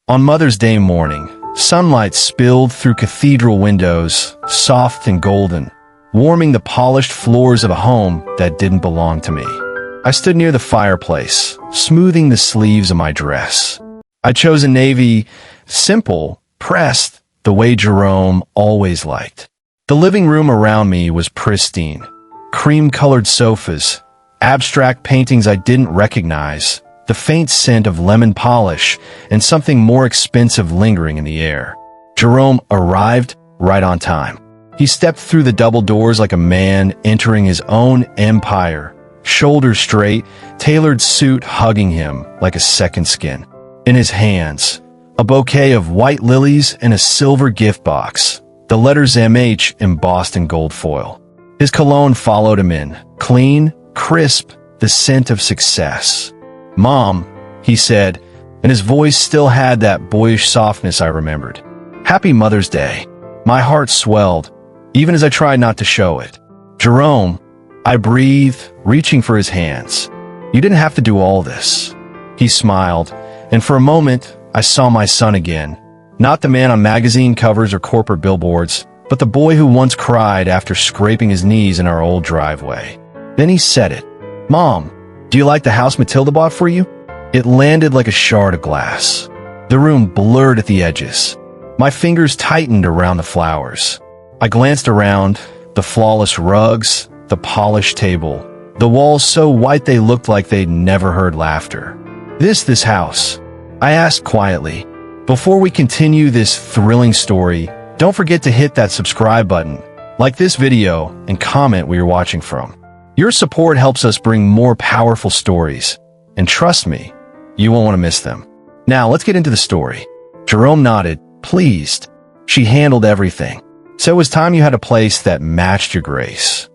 On Mother's Day morning, sunlight spilled through cathedral windows, soft and golden, warming the polished floors of a home that didn't belong to me. I stood near the fireplace, smoothing the sleeves of my dress. I chose a navy, simple, pressed, the way Jerome always liked. The living room around me was pristine. Cream-colored sofas, abstract paintings I didn't recognize, the faint scent of lemon polish, and something more expensive lingering in the air. Jerome arrived right on time. He stepped through the double doors like a man entering his own empire, shoulders straight, tailored suit hugging him like a second skin. In his hands, a bouquet of white lilies and a silver gift box, the letters MH embossed in gold foil. His cologne followed him in, clean, crisp, the scent of success. "Mom," he said, and his voice still had that boyish softness I remembered. "Happy Mother's Day." My heart swelled, even as I tried not to show it. "Jerome," I breathed, reaching for his hands. "You didn't have to do all this." He smiled, and for a moment, I saw my son again. Not the man on magazine covers or corporate billboards, but the boy who once cried after scraping his knees in our old driveway. Then he said it. "Mom, do you like the house Matilda bought for you?" It landed like a shard of glass. The room blurred at the edges. My fingers tightened around the flowers. I glanced around, the flawless rugs, the polished table, the walls so white they looked like they'd never heard laughter. This house?" I asked quietly. Before we continue this thrilling story, don't forget to hit that subscribe button, like this video, and comment where you're watching from. Your support helps us bring more powerful stories, and trust me, you won't want to miss them. Now, let's get into the story. Jerome nodded, pleased. She handled everything. So it was time you had a place that matched your grace.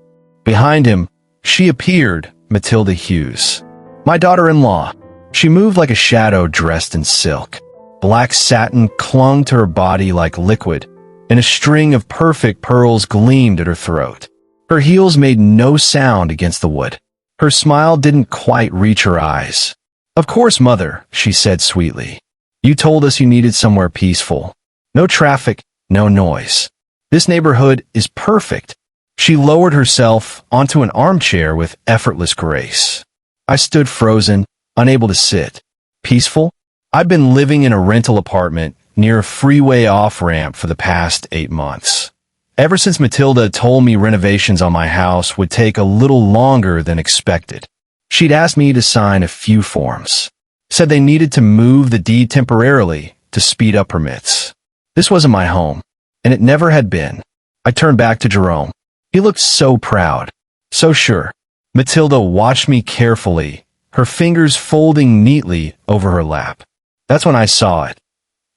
Behind him, she appeared, Matilda Hughes. My daughter-in-law. She moved like a shadow dressed in silk. Black satin clung to her body like liquid, and a string of perfect pearls gleamed at her throat. Her heels made no sound against the wood. Her smile didn't quite reach her eyes. "Of course, Mother," she said sweetly. "You told us you needed somewhere peaceful. No traffic, no noise. This neighborhood is perfect." She lowered herself onto an armchair with effortless grace. I stood frozen, unable to sit. Peaceful? I'd been living in a rental apartment near a freeway off-ramp for the past 8 months. Ever since Matilda told me renovations on my house would take a little longer than expected. She'd asked me to sign a few forms. Said they needed to move the deed temporarily to speed up permits. This wasn't my home, and it never had been. I turned back to Jerome. He looked so proud, so sure. Matilda watched me carefully, her fingers folding neatly over her lap. That's when I saw it.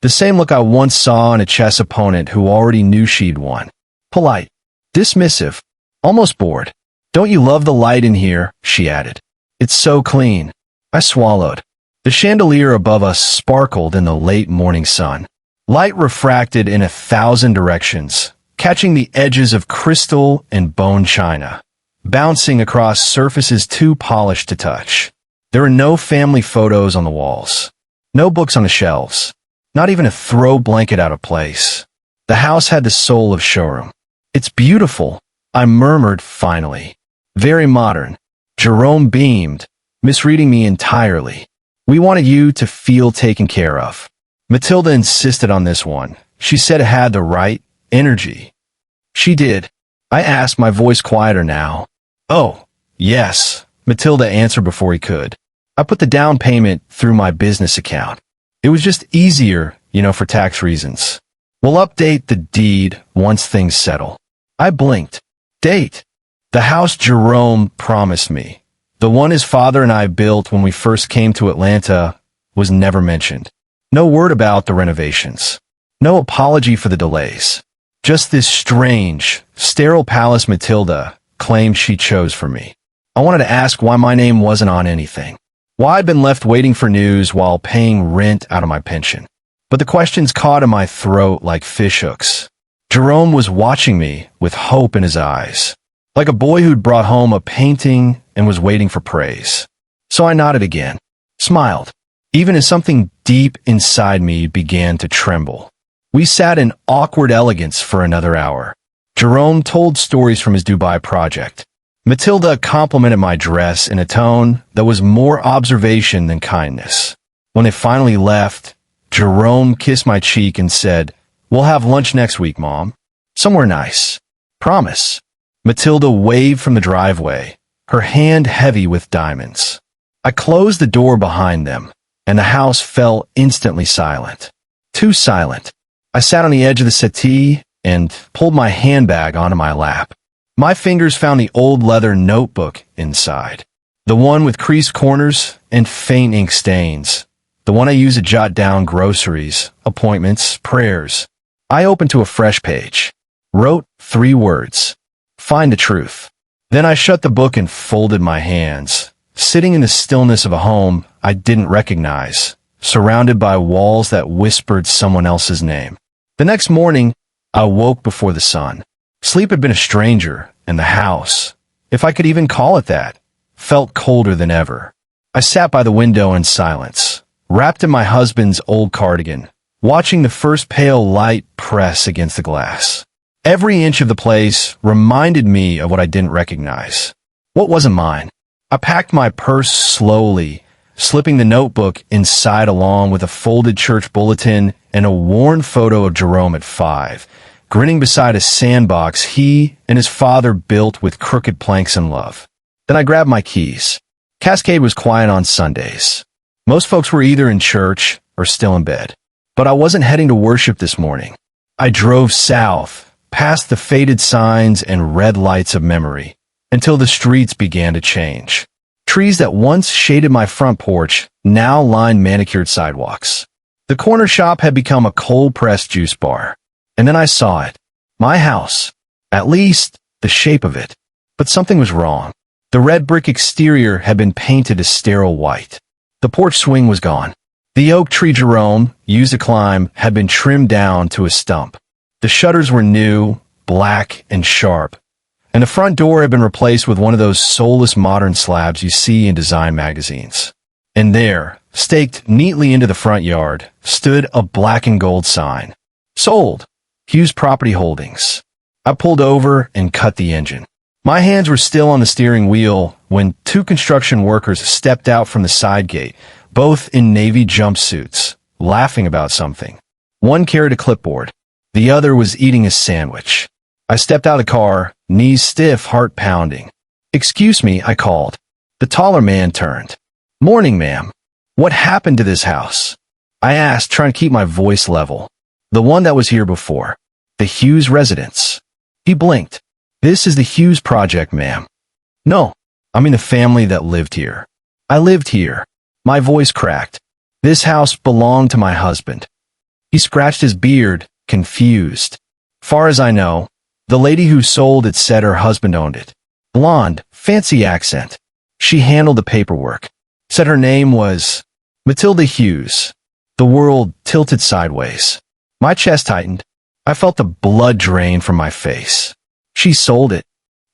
The same look I once saw in a chess opponent who already knew she'd won. Polite, dismissive, almost bored. "Don't you love the light in here?" she added. "It's so clean." I swallowed. The chandelier above us sparkled in the late morning sun. Light refracted in 1,000 directions, catching the edges of crystal and bone china, bouncing across surfaces too polished to touch. There were no family photos on the walls, no books on the shelves, not even a throw blanket out of place. The house had the soul of showroom. "It's beautiful," I murmured finally. "Very modern." Jerome beamed, misreading me entirely. "We wanted you to feel taken care of." Matilda insisted on this one. She said it had the right energy. "She did?" I asked, my voice quieter now. "Oh, yes," Matilda answered before he could. "I put the down payment through my business account. It was just easier, for tax reasons. We'll update the deed once things settle." I blinked. Date? The house Jerome promised me, the one his father and I built when we first came to Atlanta, was never mentioned. No word about the renovations. No apology for the delays. Just this strange, sterile palace Matilda claimed she chose for me. I wanted to ask why my name wasn't on anything. Why I'd been left waiting for news while paying rent out of my pension. But the questions caught in my throat like fishhooks. Jerome was watching me with hope in his eyes, like a boy who'd brought home a painting and was waiting for praise. So I nodded again, smiled, even as something deep inside me began to tremble. We sat in awkward elegance for another hour. Jerome told stories from his Dubai project. Matilda complimented my dress in a tone that was more observation than kindness. When they finally left, Jerome kissed my cheek and said, "We'll have lunch next week, Mom. Somewhere nice. Promise." Matilda waved from the driveway, her hand heavy with diamonds. I closed the door behind them, and the house fell instantly silent. Too silent. I sat on the edge of the settee and pulled my handbag onto my lap. My fingers found the old leather notebook inside. The one with creased corners and faint ink stains. The one I use to jot down groceries, appointments, prayers. I opened to a fresh page. Wrote 3 words. Find the truth. Then I shut the book and folded my hands, sitting in the stillness of a home I didn't recognize, surrounded by walls that whispered someone else's name. The next morning, I woke before the sun. Sleep had been a stranger, and the house, if I could even call it that, felt colder than ever. I sat by the window in silence, wrapped in my husband's old cardigan, watching the first pale light press against the glass. Every inch of the place reminded me of what I didn't recognize. What wasn't mine? I packed my purse slowly, slipping the notebook inside along with a folded church bulletin and a worn photo of Jerome at 5, grinning beside a sandbox he and his father built with crooked planks and love. Then I grabbed my keys. Cascade was quiet on Sundays. Most folks were either in church or still in bed. But I wasn't heading to worship this morning. I drove south, past the faded signs and red lights of memory, until the streets began to change. Trees that once shaded my front porch now lined manicured sidewalks. The corner shop had become a cold-pressed juice bar. And then I saw it. My house. At least, the shape of it. But something was wrong. The red brick exterior had been painted a sterile white. The porch swing was gone. The oak tree Jerome used to climb had been trimmed down to a stump. The shutters were new, black, and sharp. And the front door had been replaced with one of those soulless modern slabs you see in design magazines. And there, staked neatly into the front yard, stood a black and gold sign. Sold. Hughes Property Holdings. I pulled over and cut the engine. My hands were still on the steering wheel when 2 construction workers stepped out from the side gate, both in navy jumpsuits, laughing about something. One carried a clipboard. The other was eating a sandwich. I stepped out of the car, knees stiff, heart pounding. "Excuse me," I called. The taller man turned. "Morning, ma'am. What happened to this house?" I asked, trying to keep my voice level. "The one that was here before. The Hughes residence." He blinked. "This is the Hughes project, ma'am." "No, I mean the family that lived here. I lived here." My voice cracked. "This house belonged to my husband." He scratched his beard, confused. "Far as I know, the lady who sold it said her husband owned it. Blonde, fancy accent. She handled the paperwork. Said her name was Matilda Hughes." The world tilted sideways. My chest tightened. I felt the blood drain from my face. "She sold it."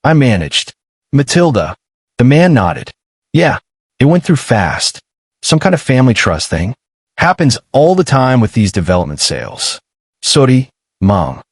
I managed. "Matilda." The man nodded. "Yeah, it went through fast. Some kind of family trust thing. Happens all the time with these development sales." "Sorry, Mom."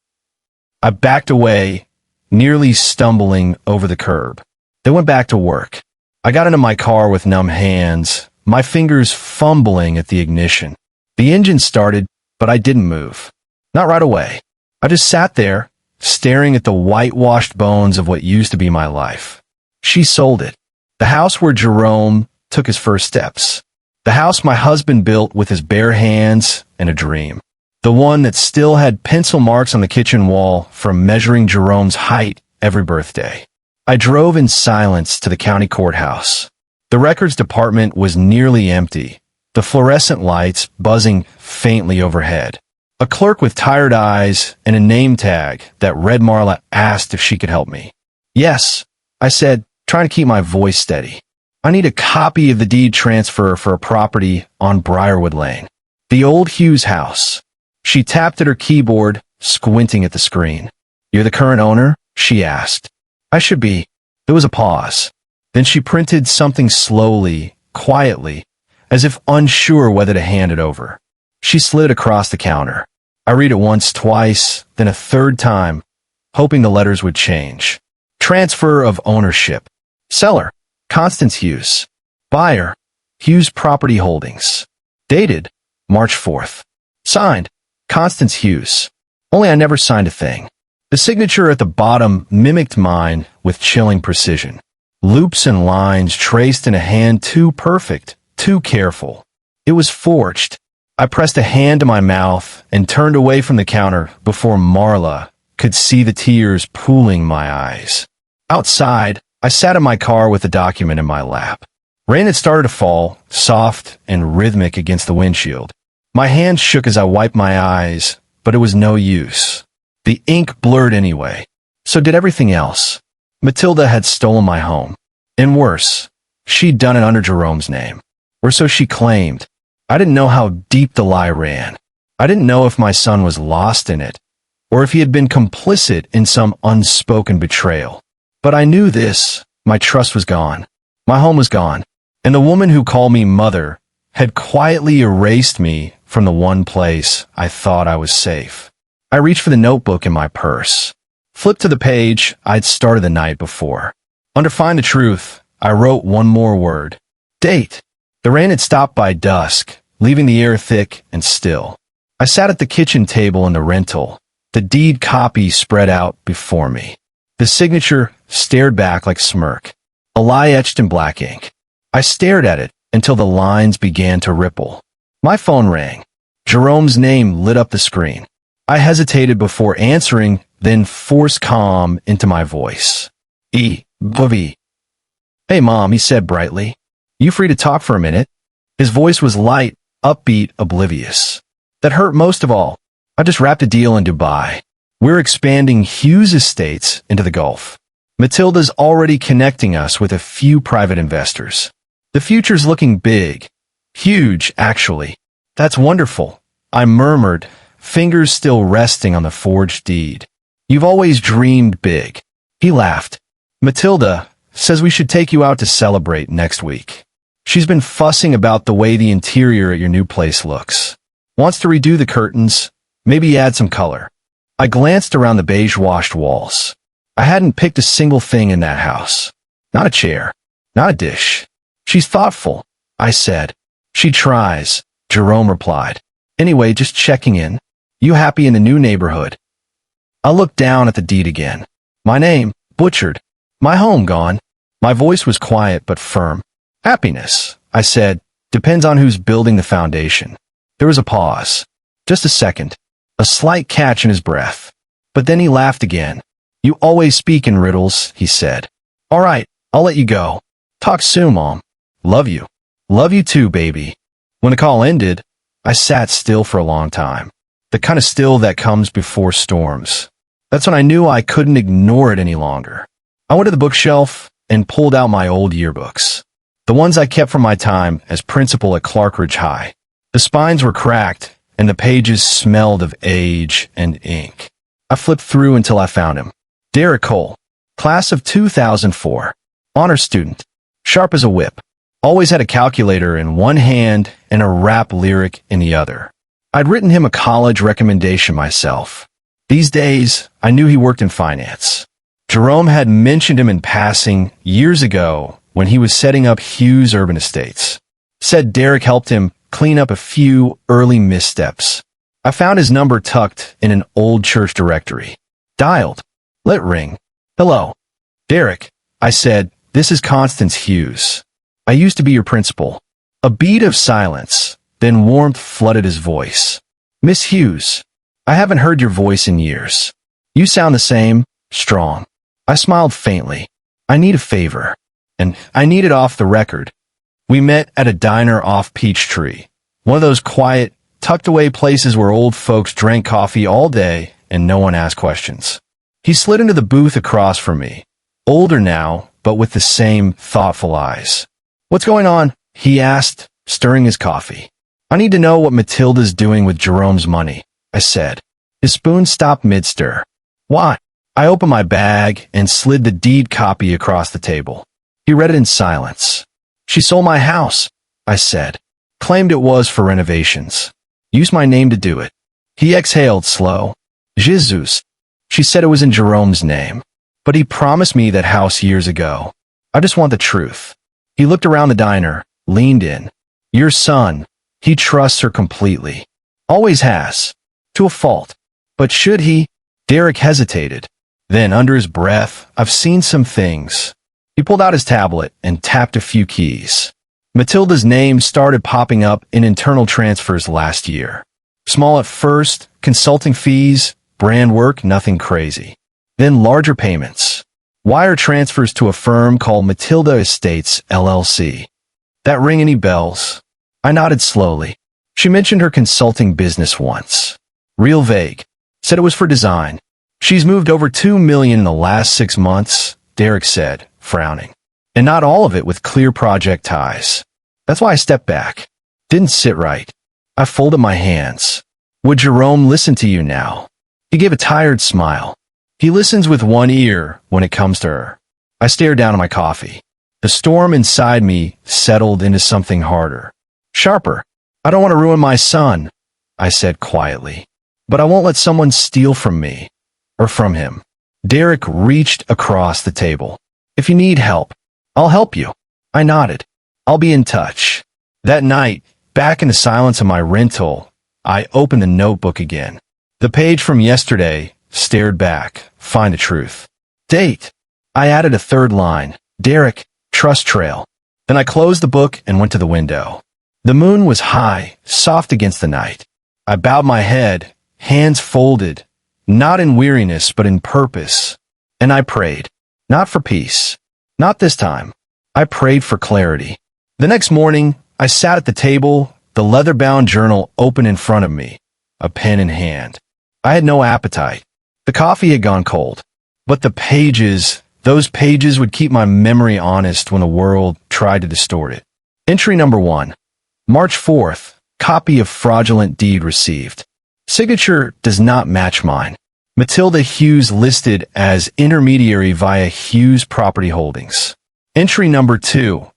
I backed away, nearly stumbling over the curb. They went back to work. I got into my car with numb hands, my fingers fumbling at the ignition. The engine started, but I didn't move. Not right away. I just sat there, staring at the whitewashed bones of what used to be my life. She sold it. The house where Jerome took his first steps. The house my husband built with his bare hands and a dream. The one that still had pencil marks on the kitchen wall from measuring Jerome's height every birthday. I drove in silence to the county courthouse. The records department was nearly empty, the fluorescent lights buzzing faintly overhead. A clerk with tired eyes and a name tag that read Marla asked if she could help me. "Yes," I said, trying to keep my voice steady. "I need a copy of the deed transfer for a property on Briarwood Lane. The old Hughes house." She tapped at her keyboard, squinting at the screen. "You're the current owner?" she asked. "I should be." There was a pause. Then she printed something slowly, quietly, as if unsure whether to hand it over. She slid across the counter. I read it once, twice, then a third time, hoping the letters would change. Transfer of ownership. Seller, Constance Hughes. Buyer, Hughes Property Holdings. Dated, March 4th. Signed, Constance Hughes. Only I never signed a thing. The signature at the bottom mimicked mine with chilling precision. Loops and lines traced in a hand too perfect, too careful. It was forged. I pressed a hand to my mouth and turned away from the counter before Marla could see the tears pooling my eyes. Outside, I sat in my car with the document in my lap. Rain had started to fall, soft and rhythmic against the windshield. My hands shook as I wiped my eyes, but it was no use. The ink blurred anyway. So did everything else. Matilda had stolen my home. And worse, she'd done it under Jerome's name. Or so she claimed. I didn't know how deep the lie ran. I didn't know if my son was lost in it, or if he had been complicit in some unspoken betrayal. But I knew this. My trust was gone. My home was gone. And the woman who called me mother had quietly erased me from the one place I thought I was safe. I reached for the notebook in my purse. Flipped to the page I'd started the night before. Under Find the Truth, I wrote one more word. Date. The rain had stopped by dusk, leaving the air thick and still. I sat at the kitchen table in the rental, the deed copy spread out before me. The signature stared back like smirk, a lie etched in black ink. I stared at it until the lines began to ripple. My phone rang. Jerome's name lit up the screen. I hesitated before answering, then forced calm into my voice. Bubby. Hey, Mom, he said brightly. You free to talk for a minute? His voice was light, upbeat, oblivious. That hurt most of all. I just wrapped a deal in Dubai. We're expanding Hughes Estates into the Gulf. Matilda's already connecting us with a few private investors. The future's looking big. Huge, actually. That's wonderful, I murmured, fingers still resting on the forged deed. You've always dreamed big. He laughed. Matilda says we should take you out to celebrate next week. She's been fussing about the way the interior at your new place looks. Wants to redo the curtains, maybe add some color. I glanced around the beige-washed walls. I hadn't picked a single thing in that house. Not a chair. Not a dish. She's thoughtful, I said. She tries, Jerome replied. Anyway, just checking in. You happy in the new neighborhood? I looked down at the deed again. My name, butchered. My home gone. My voice was quiet but firm. Happiness, I said, depends on who's building the foundation. There was a pause. Just a second. A slight catch in his breath. But then he laughed again. You always speak in riddles, he said. All right, I'll let you go. Talk soon, Mom. Love you. Love you too, baby. When the call ended, I sat still for a long time. The kind of still that comes before storms. That's when I knew I couldn't ignore it any longer. I went to the bookshelf and pulled out my old yearbooks. The ones I kept from my time as principal at Clarkridge High. The spines were cracked, and the pages smelled of age and ink. I flipped through until I found him. Derek Cole, class of 2004. Honor student. Sharp as a whip. Always had a calculator in one hand and a rap lyric in the other. I'd written him a college recommendation myself. These days, I knew he worked in finance. Jerome had mentioned him in passing years ago when he was setting up Hughes Urban Estates. Said Derek helped him clean up a few early missteps. I found his number tucked in an old church directory. Dialed. Let ring. Hello. Derek, I said, this is Constance Hughes. I used to be your principal. A beat of silence, then warmth flooded his voice. Miss Hughes, I haven't heard your voice in years. You sound the same, strong. I smiled faintly. I need a favor. And I need it off the record. We met at a diner off Peachtree. One of those quiet, tucked-away places where old folks drank coffee all day and no one asked questions. He slid into the booth across from me. Older now, but with the same thoughtful eyes. What's going on? He asked, stirring his coffee. I need to know what Matilda's doing with Jerome's money, I said. His spoon stopped mid-stir. Why? I opened my bag and slid the deed copy across the table. He read it in silence. She sold my house, I said. Claimed it was for renovations. Used my name to do it. He exhaled slow. Jesus. She said it was in Jerome's name. But he promised me that house years ago. I just want the truth. He looked around the diner, leaned in. Your son. He trusts her completely. Always has. To a fault. But should he? Derek hesitated. Then, under his breath, I've seen some things. He pulled out his tablet and tapped a few keys. Matilda's name started popping up in internal transfers last year. Small at first, consulting fees, brand work, nothing crazy. Then larger payments. Wire transfers to a firm called Matilda Estates, LLC. That ring any bells? I nodded slowly. She mentioned her consulting business once. Real vague. Said it was for design. She's moved over $2 million in the last 6 months, Derek said, frowning. And not all of it with clear project ties. That's why I stepped back. Didn't sit right. I folded my hands. Would Jerome listen to you now? He gave a tired smile. He listens with one ear when it comes to her. I stared down at my coffee. The storm inside me settled into something harder. Sharper. I don't want to ruin my son, I said quietly. But I won't let someone steal from me. Or from him. Derek reached across the table. If you need help, I'll help you. I nodded. I'll be in touch. That night, back in the silence of my rental, I opened the notebook again. The page from yesterday, stared back, find the truth. Date. I added a third line. Derek, trust trail. Then I closed the book and went to the window. The moon was high, soft against the night. I bowed my head, hands folded, not in weariness but in purpose. And I prayed. Not for peace. Not this time. I prayed for clarity. The next morning, I sat at the table, the leather-bound journal open in front of me, a pen in hand. I had no appetite. The coffee had gone cold. But the pages, those pages would keep my memory honest when the world tried to distort it. Entry number 1. March 4th, copy of fraudulent deed received. Signature does not match mine. Matilda Hughes listed as intermediary via Hughes Property Holdings. Entry number 2.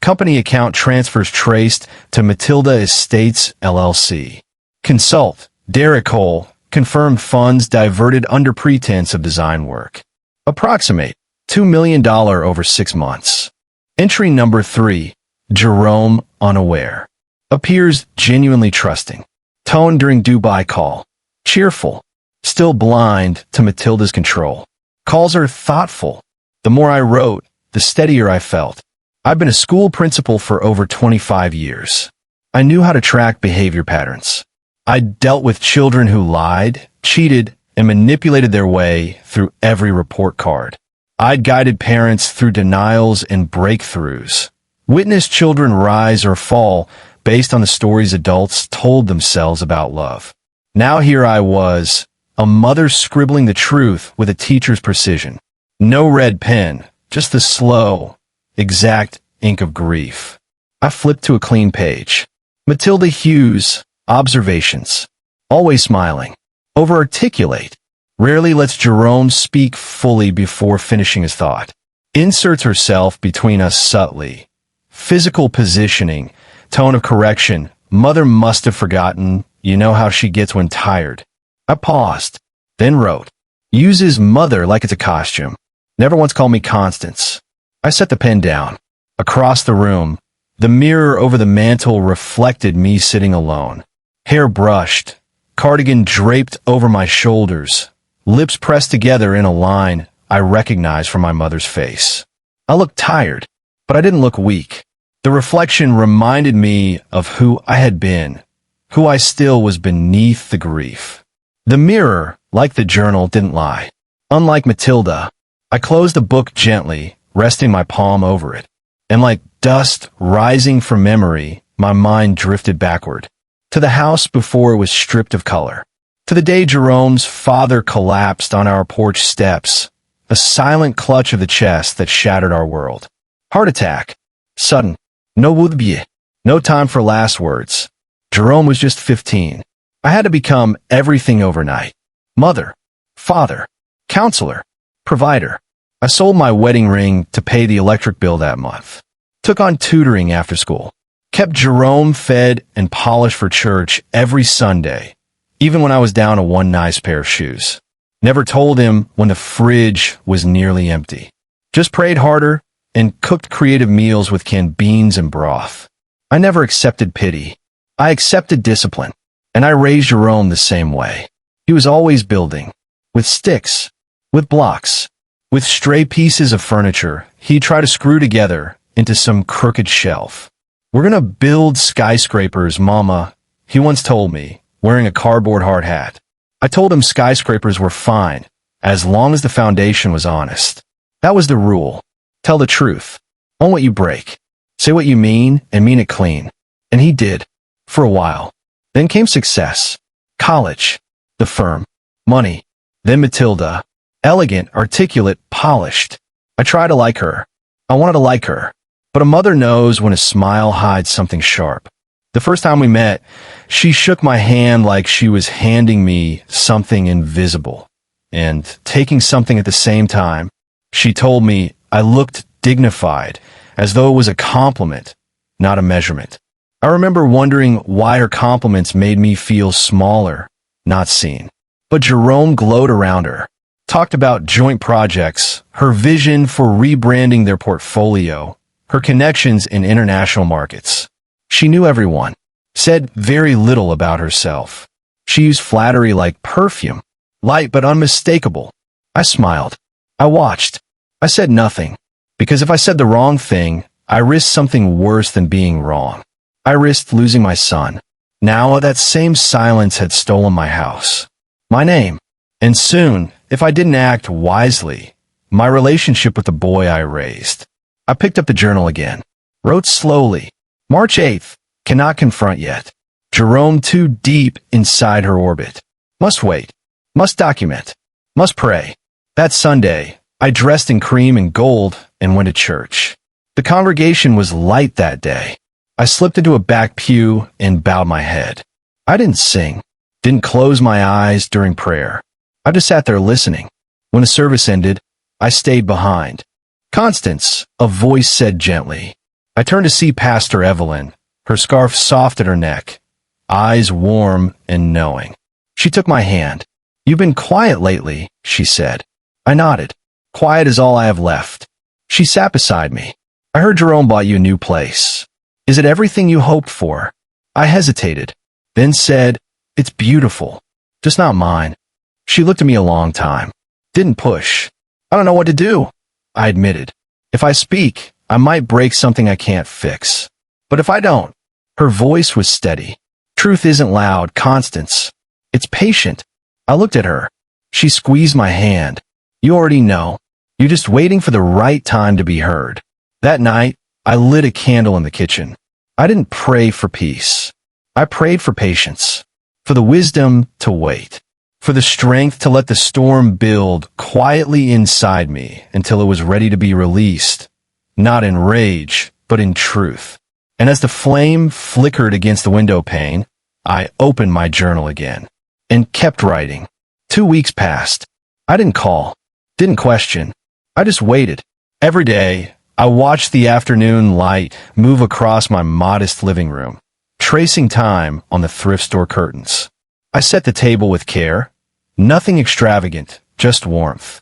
Company account transfers traced to Matilda Estates, LLC. Consult. Derek Cole. Confirmed funds diverted under pretense of design work. Approximate. $2 million over 6 months. Entry number 3. Jerome unaware. Appears genuinely trusting. Tone during Dubai call. Cheerful. Still blind to Matilda's control. Calls her thoughtful. The more I wrote, the steadier I felt. I've been a school principal for over 25 years. I knew how to track behavior patterns. I dealt with children who lied, cheated, and manipulated their way through every report card. I'd guided parents through denials and breakthroughs. Witnessed children rise or fall based on the stories adults told themselves about love. Now here I was, a mother scribbling the truth with a teacher's precision. No red pen, just the slow, exact ink of grief. I flipped to a clean page. Matilda Hughes, observations. Always smiling. Over-articulate. Rarely lets Jerome speak fully before finishing his thought. Inserts herself between us subtly. Physical positioning, tone of correction. Mother must have forgotten. You know how she gets when tired. I paused, then wrote. Uses mother like it's a costume. Never once called me Constance. I set the pen down. Across the room, the mirror over the mantel reflected me sitting alone. Hair brushed, cardigan draped over my shoulders, lips pressed together in a line I recognized from my mother's face. I looked tired, but I didn't look weak. The reflection reminded me of who I had been, who I still was beneath the grief. The mirror, like the journal, didn't lie. Unlike Matilda, I closed the book gently, resting my palm over it. And like dust rising from memory, my mind drifted backward. To the house before it was stripped of color. To the day Jerome's father collapsed on our porch steps. A silent clutch of the chest that shattered our world. Heart attack. Sudden. No would-be. No time for last words. Jerome was just 15. I had to become everything overnight. Mother, father, counselor, provider. I sold my wedding ring to pay the electric bill that month. Took on tutoring after school. Kept kept Jerome fed and polished for church every Sunday, even when I was down to one nice pair of shoes. Never told him when the fridge was nearly empty. Just prayed harder and cooked creative meals with canned beans and broth. I never accepted pity. I accepted discipline, and I raised Jerome the same way. He was always building. With sticks, with blocks, with stray pieces of furniture he'd try to screw together into some crooked shelf. "We're gonna build skyscrapers, Mama," he once told me, wearing a cardboard hard hat. I told him skyscrapers were fine, as long as the foundation was honest. That was the rule. Tell the truth. Own what you break. Say what you mean, and mean it clean. And he did. For a while. Then came success. College. The firm. Money. Then Matilda. Elegant, articulate, polished. I tried to like her. I wanted to like her. But a mother knows when a smile hides something sharp. The first time we met, she shook my hand like she was handing me something invisible. And taking something at the same time, she told me I looked dignified, as though it was a compliment, not a measurement. I remember wondering why her compliments made me feel smaller, not seen. But Jerome glowed around her, talked about joint projects, her vision for rebranding their portfolio, her connections in international markets. She knew everyone, said very little about herself. She used flattery like perfume, light but unmistakable. I smiled. I watched. I said nothing, because if I said the wrong thing, I risked something worse than being wrong. I risked losing my son. Now that same silence had stolen my house, my name, and soon, if I didn't act wisely, my relationship with the boy I raised. I picked up the journal again, wrote slowly. March 8th, cannot confront yet. Jerome too deep inside her orbit. Must wait. Must document. Must pray. That Sunday, I dressed in cream and gold and went to church. The congregation was light that day. I slipped into a back pew and bowed my head. I didn't sing, didn't close my eyes during prayer. I just sat there listening. When the service ended, I stayed behind. "Constance," a voice said gently. I turned to see Pastor Evelyn, her scarf soft at her neck, eyes warm and knowing. She took my hand. "You've been quiet lately," she said. I nodded. "Quiet is all I have left." She sat beside me. "I heard Jerome bought you a new place. Is it everything you hoped for?" I hesitated, then said, "It's beautiful, just not mine." She looked at me a long time. Didn't push. "I don't know what to do," I admitted. "If I speak, I might break something I can't fix. But if I don't," her voice was steady. "Truth isn't loud, Constance. It's patient." I looked at her. She squeezed my hand. "You already know. You're just waiting for the right time to be heard." That night, I lit a candle in the kitchen. I didn't pray for peace. I prayed for patience, for the wisdom to wait, for the strength to let the storm build quietly inside me until it was ready to be released, not in rage, but in truth. And as the flame flickered against the window pane, I opened my journal again and kept writing. 2 weeks passed. I didn't call, didn't question. I just waited. Every day, I watched the afternoon light move across my modest living room, tracing time on the thrift store curtains. I set the table with care. Nothing extravagant, just warmth.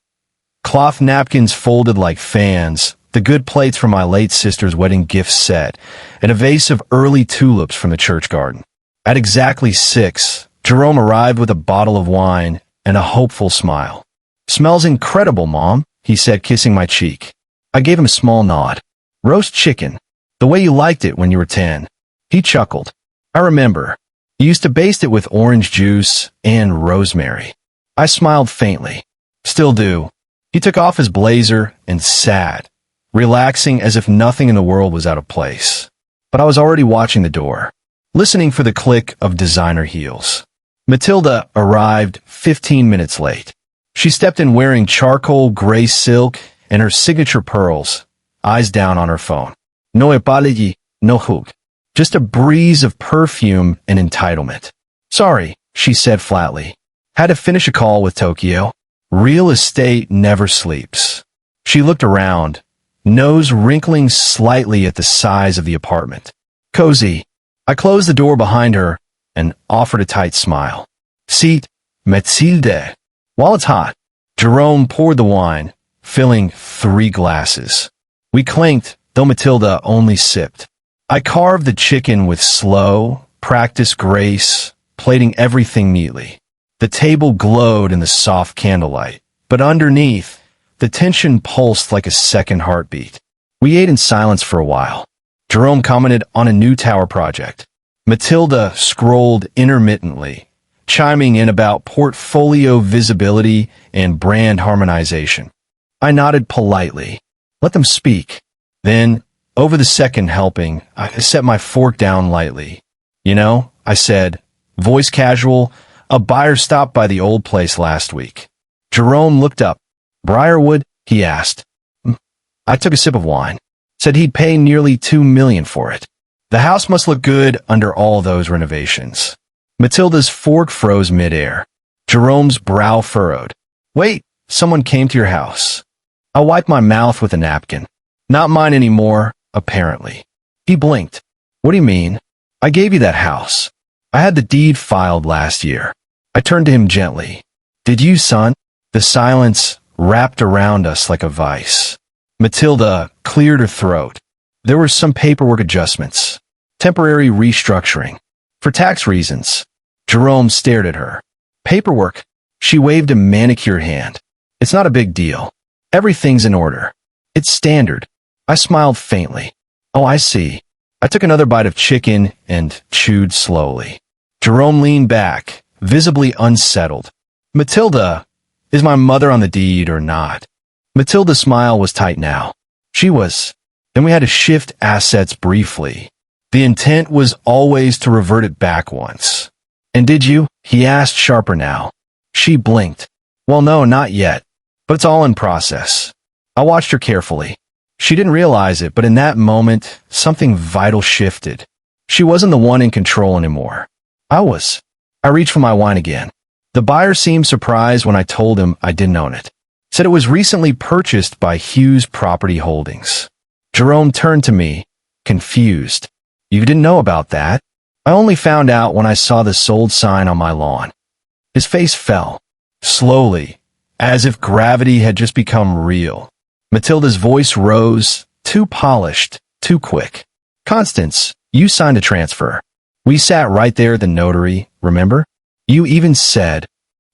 Cloth napkins folded like fans, the good plates from my late sister's wedding gift set, and a vase of early tulips from the church garden. At exactly 6, Jerome arrived with a bottle of wine and a hopeful smile. "Smells incredible, Mom," he said, kissing my cheek. I gave him a small nod. "Roast chicken, the way you liked it when you were 10. He chuckled. "I remember. You used to baste it with orange juice and rosemary." I smiled faintly. "Still do." He took off his blazer and sat, relaxing as if nothing in the world was out of place. But I was already watching the door, listening for the click of designer heels. Matilda arrived 15 minutes late. She stepped in wearing charcoal gray silk and her signature pearls, eyes down on her phone. No apology, no hook. Just a breeze of perfume and entitlement. "Sorry," she said flatly. "Had to finish a call with Tokyo. Real estate never sleeps." She looked around, nose wrinkling slightly at the size of the apartment. Cozy. I closed the door behind her and offered a tight smile. Seat, Mathilde. While it's hot, Jerome poured the wine, filling 3 glasses. We clinked, though Matilda only sipped. I carved the chicken with slow, practiced grace, plating everything neatly. The table glowed in the soft candlelight, but underneath, the tension pulsed like a second heartbeat. We ate in silence for a while. Jerome commented on a new tower project. Matilda scrolled intermittently, chiming in about portfolio visibility and brand harmonization. I nodded politely. Let them speak. Then, over the second helping, I set my fork down lightly. You know, I said, voice casual, a buyer stopped by the old place last week. Jerome looked up. Briarwood? He asked. I took a sip of wine. Said he'd pay nearly $2 million for it. The house must look good under all those renovations. Matilda's fork froze midair. Jerome's brow furrowed. Wait, someone came to your house. I wiped my mouth with a napkin. Not mine anymore, apparently. He blinked. What do you mean? I gave you that house. I had the deed filed last year. I turned to him gently. Did you, son? The silence wrapped around us like a vice. Matilda cleared her throat. There were some paperwork adjustments. Temporary restructuring. For tax reasons. Jerome stared at her. Paperwork? She waved a manicured hand. It's not a big deal. Everything's in order. It's standard. I smiled faintly. Oh, I see. I took another bite of chicken and chewed slowly. Jerome leaned back, visibly unsettled. Matilda, is my mother on the deed or not? Matilda's smile was tight now. She was. Then we had to shift assets briefly. The intent was always to revert it back once. And did you? He asked sharper now. She blinked. Well, no, not yet. But it's all in process. I watched her carefully. She didn't realize it, but in that moment, something vital shifted. She wasn't the one in control anymore. I was. I reached for my wine again. The buyer seemed surprised when I told him I didn't own it. Said it was recently purchased by Hughes Property Holdings. Jerome turned to me, confused. You didn't know about that? I only found out when I saw the sold sign on my lawn. His face fell, slowly, as if gravity had just become real. Matilda's voice rose, too polished, too quick. Constance, you signed a transfer. We sat right there at the notary, remember? You even said.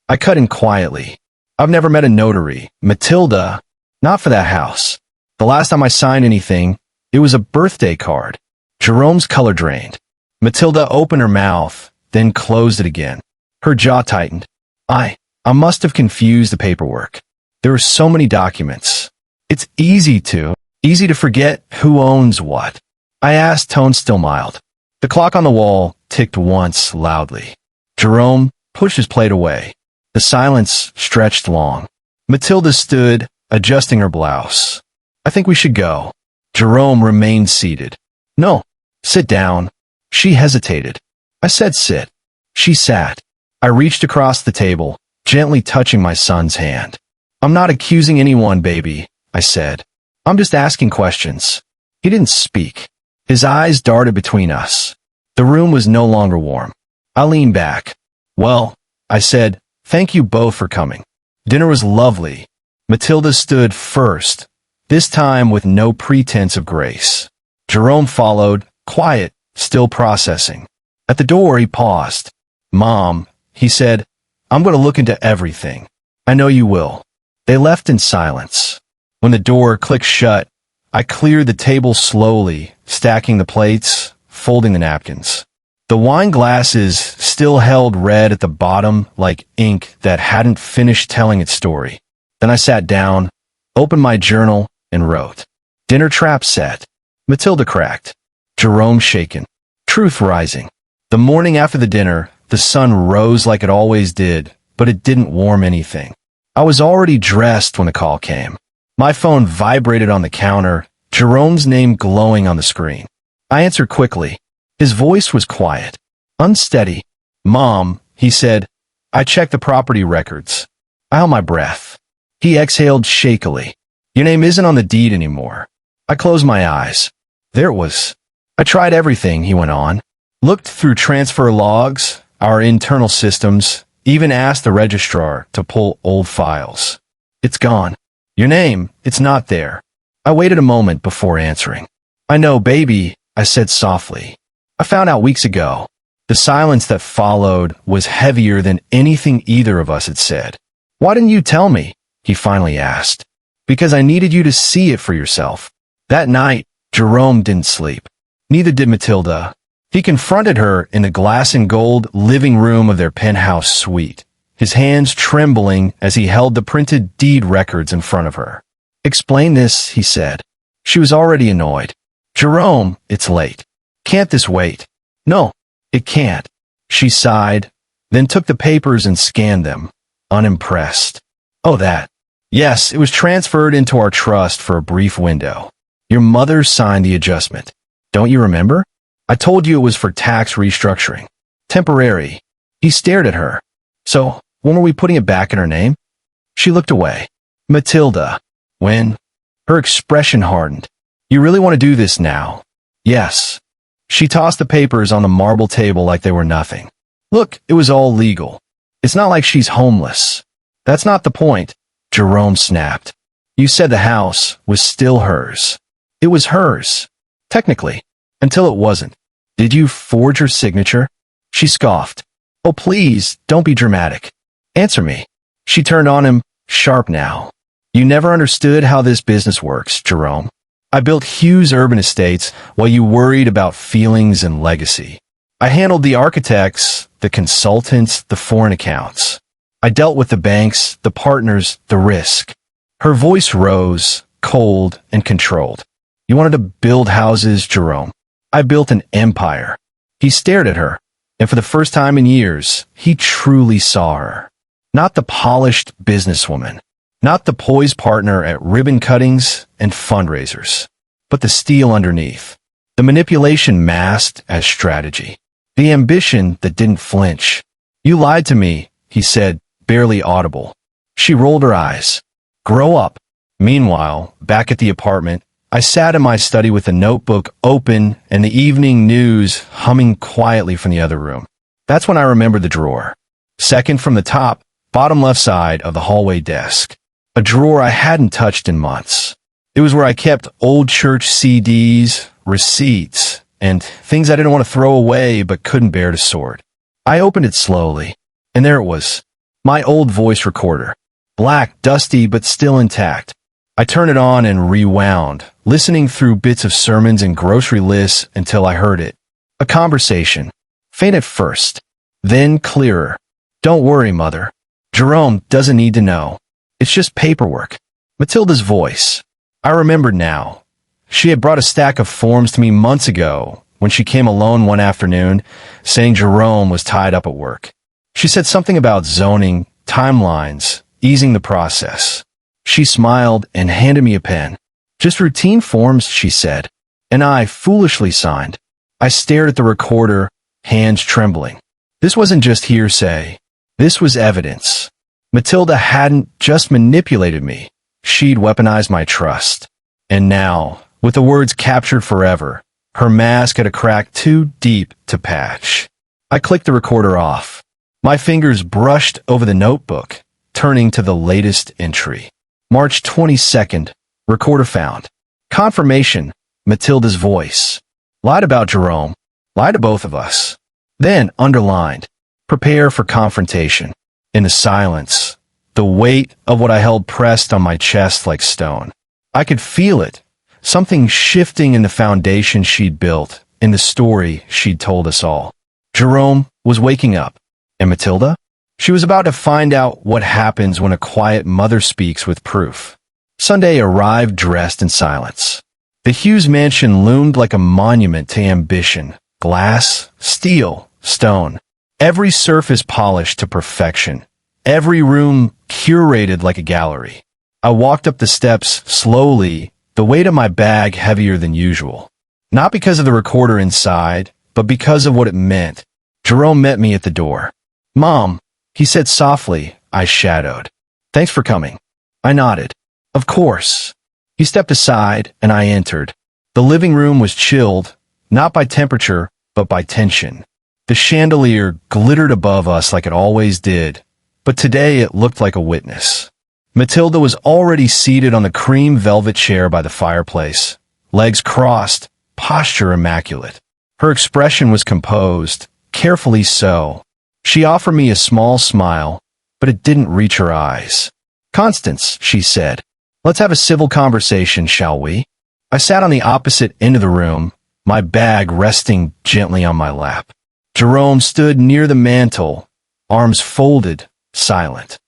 I cut in quietly. I've never met a notary. Matilda, not for that house. The last time I signed anything, it was a birthday card. Jerome's color drained. Matilda opened her mouth, then closed it again. Her jaw tightened. I must have confused the paperwork. There were so many documents. It's easy to forget who owns what. I asked, tone still mild. The clock on the wall ticked once loudly. Jerome pushed his plate away. The silence stretched long. Matilda stood, adjusting her blouse. I think we should go. Jerome remained seated. No, sit down. She hesitated. I said sit. She sat. I reached across the table, gently touching my son's hand. I'm not accusing anyone, baby, I said. I'm just asking questions. He didn't speak. His eyes darted between us. The room was no longer warm. I leaned back. Well, I said, thank you both for coming. Dinner was lovely. Matilda stood first, this time with no pretense of grace. Jerome followed, quiet, still processing. At the door, he paused. Mom, he said, I'm going to look into everything. I know you will. They left in silence. When the door clicked shut, I cleared the table slowly, stacking the plates, folding the napkins. The wine glasses still held red at the bottom like ink that hadn't finished telling its story. Then I sat down, opened my journal, and wrote. Dinner trap set. Matilda cracked. Jerome shaken. Truth rising. The morning after the dinner, the sun rose like it always did, but it didn't warm anything. I was already dressed when the call came. My phone vibrated on the counter, Jerome's name glowing on the screen. I answered quickly. His voice was quiet, unsteady. Mom, he said, I checked the property records. I held my breath. He exhaled shakily. Your name isn't on the deed anymore. I closed my eyes. There it was. I tried everything, he went on. Looked through transfer logs, our internal systems, even asked the registrar to pull old files. It's gone. Your name, it's not there. I waited a moment before answering. I know, baby, I said softly. I found out weeks ago. The silence that followed was heavier than anything either of us had said. Why didn't you tell me? He finally asked. Because I needed you to see it for yourself. That night, Jerome didn't sleep. Neither did Matilda. He confronted her in the glass and gold living room of their penthouse suite, his hands trembling as he held the printed deed records in front of her. Explain this, he said. She was already annoyed. Jerome, it's late. Can't this wait? No, it can't. She sighed, then took the papers and scanned them, unimpressed. Oh, that. Yes, it was transferred into our trust for a brief window. Your mother signed the adjustment. Don't you remember? I told you it was for tax restructuring. Temporary. He stared at her. So, when were we putting it back in her name? She looked away. Matilda. When? Her expression hardened. You really want to do this now? Yes. She tossed the papers on the marble table like they were nothing. Look, it was all legal. It's not like she's homeless. That's not the point, Jerome snapped. You said the house was still hers. It was hers. Technically. Until it wasn't. Did you forge her signature? She scoffed. Oh, please, don't be dramatic. Answer me. She turned on him, sharp now. You never understood how this business works, Jerome. I built Hughes Urban Estates while you worried about feelings and legacy. I handled the architects, the consultants, the foreign accounts. I dealt with the banks, the partners, the risk. Her voice rose, cold and controlled. You wanted to build houses, Jerome. I built an empire. He stared at her, and for the first time in years, he truly saw her. Not the polished businesswoman, not the poised partner at ribbon cuttings and fundraisers, but the steel underneath, the manipulation masked as strategy, the ambition that didn't flinch. You lied to me, he said, barely audible. She rolled her eyes. Grow up. Meanwhile, back at the apartment, I sat in my study with the notebook open and the evening news humming quietly from the other room. That's when I remembered the drawer. Second from the top, bottom left side of the hallway desk. A drawer I hadn't touched in months. It was where I kept old church CDs, receipts, and things I didn't want to throw away but couldn't bear to sort. I opened it slowly, and there it was. My old voice recorder. Black, dusty, but still intact. I turned it on and rewound, listening through bits of sermons and grocery lists until I heard it. A conversation. Faint at first, then clearer. Don't worry, Mother. Jerome doesn't need to know. It's just paperwork. Matilda's voice. I remembered now. She had brought a stack of forms to me months ago when she came alone one afternoon, saying Jerome was tied up at work. She said something about zoning, timelines, easing the process. She smiled and handed me a pen. Just routine forms, she said, and I foolishly signed. I stared at the recorder, hands trembling. This wasn't just hearsay. This was evidence. Matilda hadn't just manipulated me. She'd weaponized my trust. And now, with the words captured forever, her mask had a crack too deep to patch. I clicked the recorder off. My fingers brushed over the notebook, turning to the latest entry. March 22nd, recorder found. Confirmation, Matilda's voice. Lied about Jerome. Lied to both of us. Then underlined. Prepare for confrontation. In the silence, the weight of what I held pressed on my chest like stone. I could feel it. Something shifting in the foundation she'd built, in the story she'd told us all. Jerome was waking up. And Matilda? She was about to find out what happens when a quiet mother speaks with proof. Sunday arrived dressed in silence. The Hughes mansion loomed like a monument to ambition. Glass, steel, stone. Every surface polished to perfection. Every room curated like a gallery. I walked up the steps slowly, the weight of my bag heavier than usual. Not because of the recorder inside, but because of what it meant. Jerome met me at the door. Mom, he said softly. I shadowed. Thanks for coming. I nodded. Of course. He stepped aside, and I entered. The living room was chilled. not by temperature, but by tension. The chandelier glittered above us like it always did, but today it looked like a witness. Matilda was already seated on the cream velvet chair by the fireplace, legs crossed, posture immaculate. Her expression was composed, carefully so. She offered me a small smile, but it didn't reach her eyes. "Constance," she said, "let's have a civil conversation, shall we?" I sat on the opposite end of the room, my bag resting gently on my lap. Jerome stood near the mantel, arms folded, silent.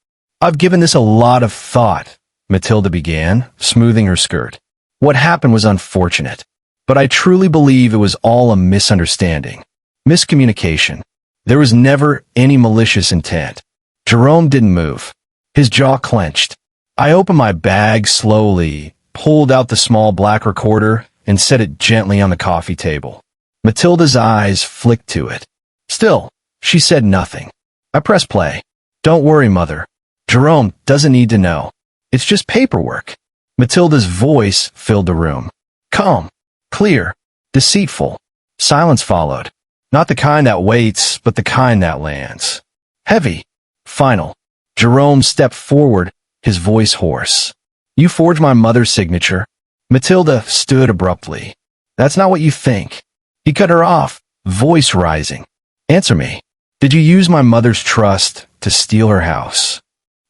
"I've given this a lot of thought," Matilda began, smoothing her skirt. "What happened was unfortunate, but I truly believe it was all a misunderstanding. Miscommunication. There was never any malicious intent." Jerome didn't move. His jaw clenched. I opened my bag slowly, pulled out the small black recorder, and set it gently on the coffee table. Matilda's eyes flicked to it. Still, she said nothing. I pressed play. "Don't worry, Mother. Jerome doesn't need to know. It's just paperwork." Matilda's voice filled the room. Calm, clear, deceitful. Silence followed. Not the kind that waits, but the kind that lands. Heavy, final. Jerome stepped forward, his voice hoarse. "You forged my mother's signature." Matilda stood abruptly. "That's not what you think." He cut her off, voice rising. "Answer me. Did you use my mother's trust to steal her house?"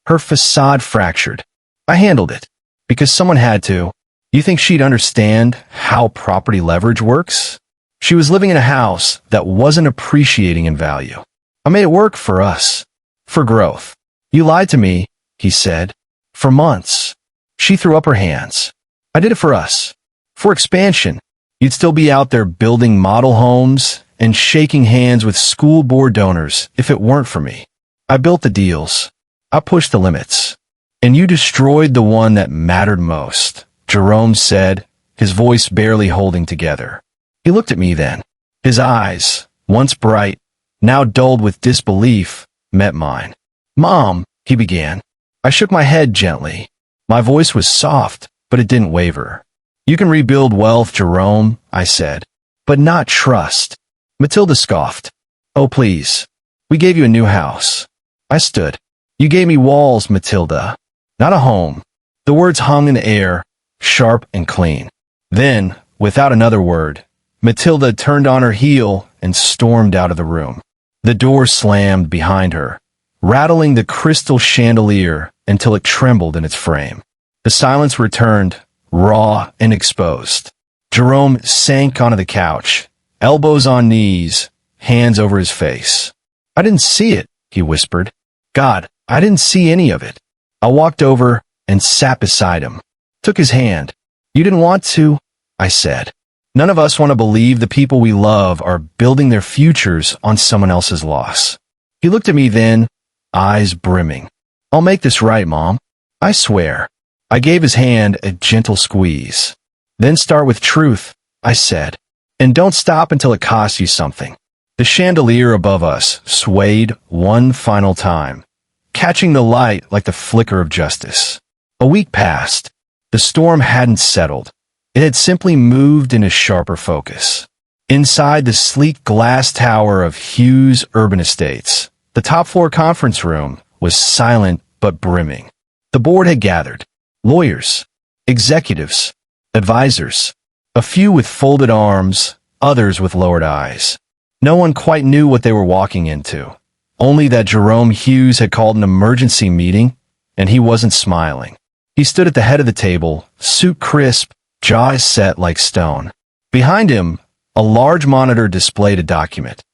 Her facade fractured. "I handled it. Because someone had to. You think she'd understand how property leverage works? She was living in a house that wasn't appreciating in value. I made it work for us. For growth. You lied to me," he said. "For months." She threw up her hands. "I did it for us. For expansion. You'd still be out there building model homes and shaking hands with school board donors if it weren't for me. I built the deals. I pushed the limits. And you destroyed the one that mattered most," Jerome said, his voice barely holding together. He looked at me then. His eyes, once bright, now dulled with disbelief, met mine. "Mom," he began. I shook my head gently. My voice was soft, but it didn't waver. "You can rebuild wealth, Jerome," I said, "but not trust." Matilda scoffed. "Oh, please. We gave you a new house." I stood. "You gave me walls, Matilda. Not a home." The words hung in the air, sharp and clean. Then, without another word, Matilda turned on her heel and stormed out of the room. The door slammed behind her, rattling the crystal chandelier until it trembled in its frame. The silence returned, raw and exposed. Jerome sank onto the couch, elbows on knees, hands over his face. "I didn't see it," he whispered. "God, I didn't see any of it." I walked over and sat beside him, took his hand. "You didn't want to," I said. "None of us want to believe the people we love are building their futures on someone else's loss." He looked at me then, eyes brimming. "I'll make this right, Mom. I swear." I gave his hand a gentle squeeze. "Then start with truth," I said. "And don't stop until it costs you something." The chandelier above us swayed one final time, catching the light like the flicker of justice. A week passed. The storm hadn't settled. It had simply moved into sharper focus. Inside the sleek glass tower of Hughes Urban Estates, the top-floor conference room was silent but brimming. The board had gathered. Lawyers, executives, advisors, a few with folded arms, others with lowered eyes. No one quite knew what they were walking into, only that Jerome Hughes had called an emergency meeting, and he wasn't smiling. He stood at the head of the table, suit crisp, jaws set like stone. Behind him, a large monitor displayed a document.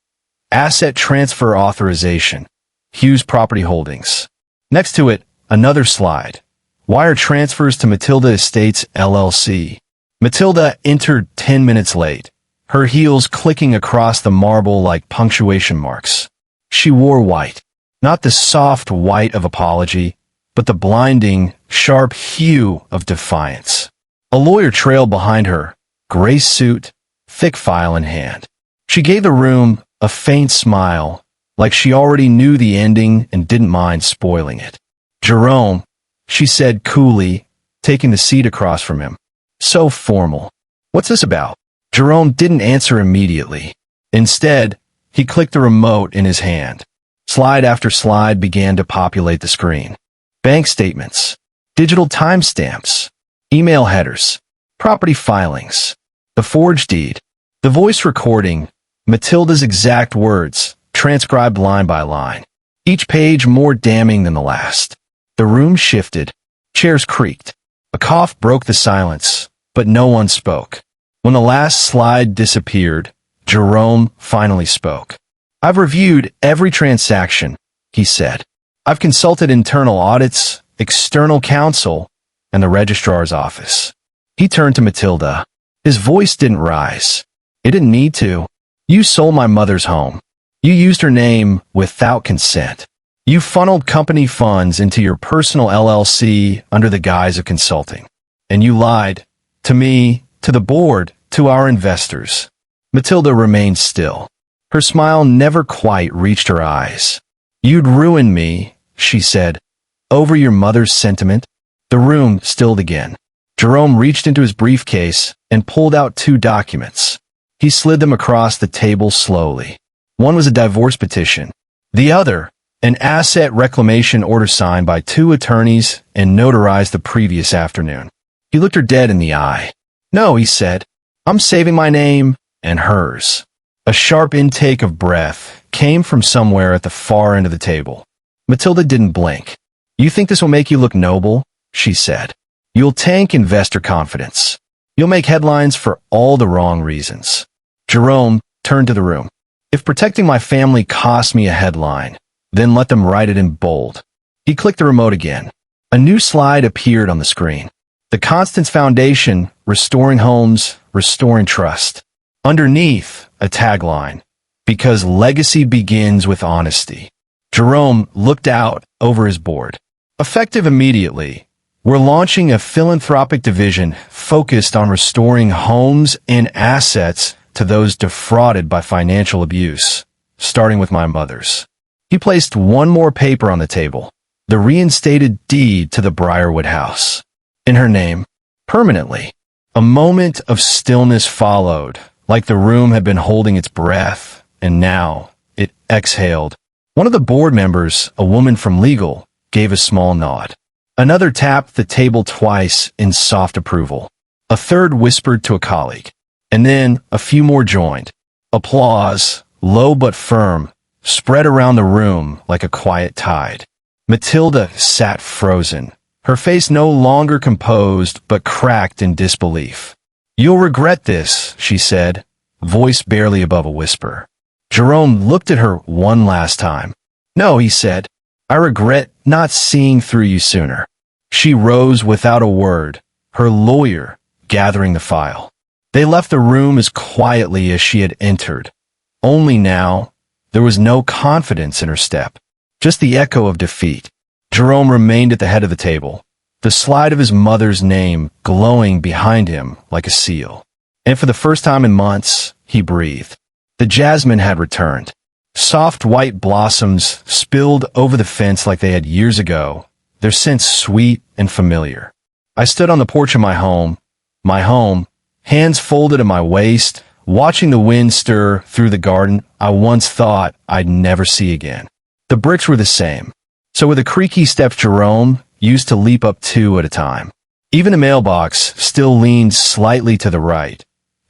Asset Transfer Authorization, Hughes Property Holdings. Next to it, another slide. Wire transfers to Matilda Estates, LLC. Matilda entered 10 minutes late, her heels clicking across the marble like punctuation marks. She wore white, not the soft white of apology, but the blinding, sharp hue of defiance. A lawyer trailed behind her, gray suit, thick file in hand. She gave the room a faint smile, like she already knew the ending and didn't mind spoiling it. "Jerome," she said coolly, taking the seat across from him. So formal. "What's this about?" Jerome didn't answer immediately. Instead, he clicked the remote in his hand. Slide after slide began to populate the screen. Bank statements, digital timestamps, email headers, property filings, the forged deed, the voice recording, Matilda's exact words, transcribed line by line. Each page more damning than the last. The room shifted. Chairs creaked. A cough broke the silence, but no one spoke. When the last slide disappeared, Jerome finally spoke. "I've reviewed every transaction," he said. "I've consulted internal audits, external counsel, and the registrar's office." He turned to Matilda. His voice didn't rise. It didn't need to. "You sold my mother's home. You used her name without consent. You funneled company funds into your personal LLC under the guise of consulting. And you lied. To me, to the board, to our investors." Matilda remained still. Her smile never quite reached her eyes. "You'd ruined me," she said, "over your mother's sentiment." The room stilled again. Jerome reached into his briefcase and pulled out 2 documents. He slid them across the table slowly. One was a divorce petition. The other, an asset reclamation order signed by 2 attorneys and notarized the previous afternoon. He looked her dead in the eye. "No," he said. "I'm saving my name and hers." A sharp intake of breath came from somewhere at the far end of the table. Matilda didn't blink. "You think this will make you look noble?" she said. "You'll tank investor confidence. You'll make headlines for all the wrong reasons." Jerome turned to the room. "If protecting my family costs me a headline, then let them write it in bold." He clicked the remote again. A new slide appeared on the screen. "The Constance Foundation, restoring homes, restoring trust." Underneath, a tagline, "Because legacy begins with honesty." Jerome looked out over his board. "Effective immediately, we're launching a philanthropic division focused on restoring homes and assets to those defrauded by financial abuse, starting with my mother's." He placed one more paper on the table, the reinstated deed to the Briarwood house. In her name, permanently. A moment of stillness followed, like the room had been holding its breath, and now it exhaled. One of the board members, a woman from legal, gave a small nod. Another tapped the table twice in soft approval. A third whispered to a colleague. And then a few more joined. Applause, low but firm, spread around the room like a quiet tide. Matilda sat frozen, her face no longer composed but cracked in disbelief. "You'll regret this," she said, voice barely above a whisper. Jerome looked at her one last time. "No," he said, "I regret not seeing through you sooner." She rose without a word, her lawyer gathering the file. They left the room as quietly as she had entered. Only now, there was no confidence in her step, just the echo of defeat. Jerome remained at the head of the table, the slide of his mother's name glowing behind him like a seal. And for the first time in months, he breathed. The jasmine had returned. Soft white blossoms spilled over the fence like they had years ago, their scent sweet and familiar. I stood on the porch of my home, hands folded at my waist, watching the wind stir through the garden I once thought I'd never see again. The bricks were the same, so with the creaky steps Jerome used to leap up 2 at a time. Even the mailbox still leaned slightly to the right,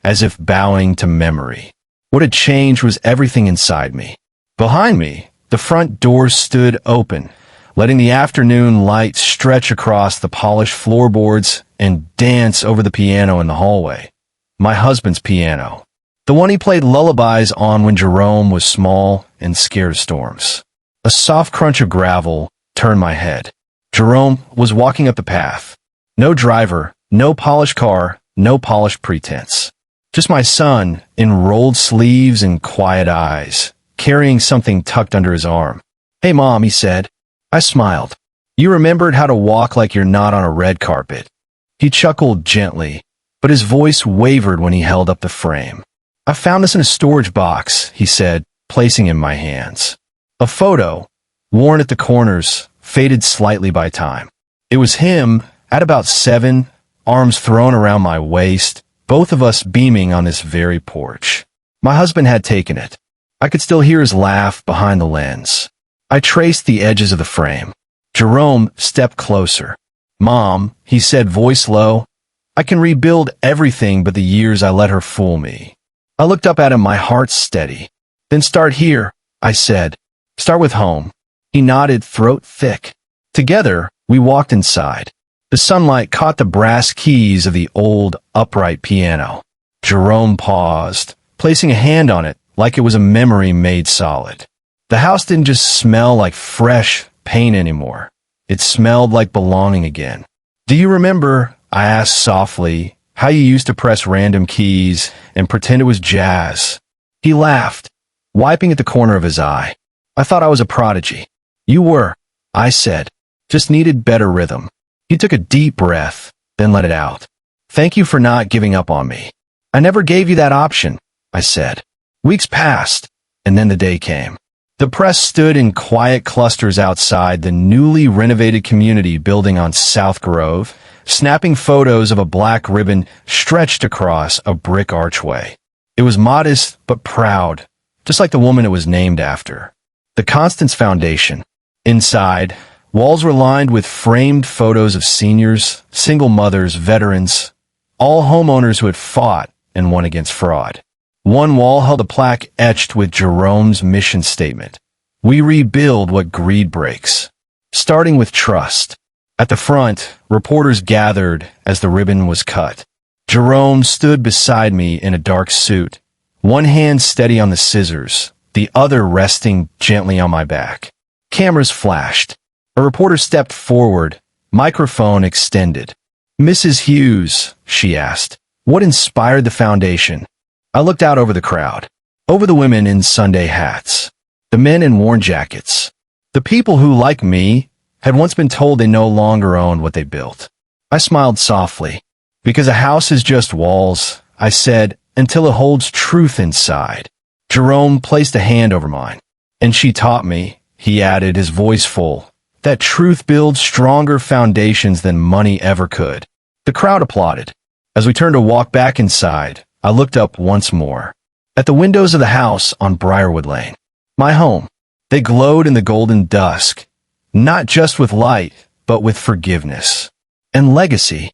as if bowing to memory. What had changed was everything inside me. Behind me, the front door stood open, letting the afternoon light stretch across the polished floorboards and dance over the piano in the hallway. My husband's piano. The one he played lullabies on when Jerome was small and scared of storms. A soft crunch of gravel turned my head. Jerome was walking up the path. No driver, no polished car, no polished pretense. Just my son, in rolled sleeves and quiet eyes, carrying something tucked under his arm. "Hey, Mom," he said. I smiled. "You remembered how to walk like you're not on a red carpet." He chuckled gently, but his voice wavered when he held up the frame. "I found this in a storage box," he said, placing it in my hands. A photo, worn at the corners, faded slightly by time. It was him, at about 7, arms thrown around my waist, both of us beaming on this very porch. My husband had taken it. I could still hear his laugh behind the lens. I traced the edges of the frame. Jerome stepped closer. "Mom," he said, voice low, "I can rebuild everything but the years I let her fool me." I looked up at him, my heart steady. "Then start here," I said. "Start with home." He nodded, throat thick. Together, we walked inside. The sunlight caught the brass keys of the old, upright piano. Jerome paused, placing a hand on it like it was a memory made solid. The house didn't just smell like fresh paint anymore. It smelled like belonging again. "Do you remember," I asked softly, "how you used to press random keys and pretend it was jazz?" He laughed, wiping at the corner of his eye. "I thought I was a prodigy." "You were," I said. "Just needed better rhythm." He took a deep breath, then let it out. "Thank you for not giving up on me." "I never gave you that option," I said. Weeks passed, and then the day came. The press stood in quiet clusters outside the newly renovated community building on South Grove, snapping photos of a black ribbon stretched across a brick archway. It was modest but proud, just like the woman it was named after. The Constance Foundation. Inside, walls were lined with framed photos of seniors, single mothers, veterans, all homeowners who had fought and won against fraud. One wall held a plaque etched with Jerome's mission statement: "We rebuild what greed breaks." Starting with trust. At the front, reporters gathered as the ribbon was cut. Jerome stood beside me in a dark suit, one hand steady on the scissors, the other resting gently on my back. Cameras flashed. A reporter stepped forward, microphone extended. "Mrs. Hughes," she asked, "what inspired the foundation?" I looked out over the crowd, over the women in Sunday hats, the men in worn jackets, the people who, like me, had once been told they no longer owned what they built. I smiled softly. "Because a house is just walls," I said, "until it holds truth inside." Jerome placed a hand over mine. "And she taught me," he added, his voice full, "that truth builds stronger foundations than money ever could." The crowd applauded. As we turned to walk back inside, I looked up once more. At the windows of the house on Briarwood Lane. My home. They glowed in the golden dusk, not just with light, but with forgiveness and legacy.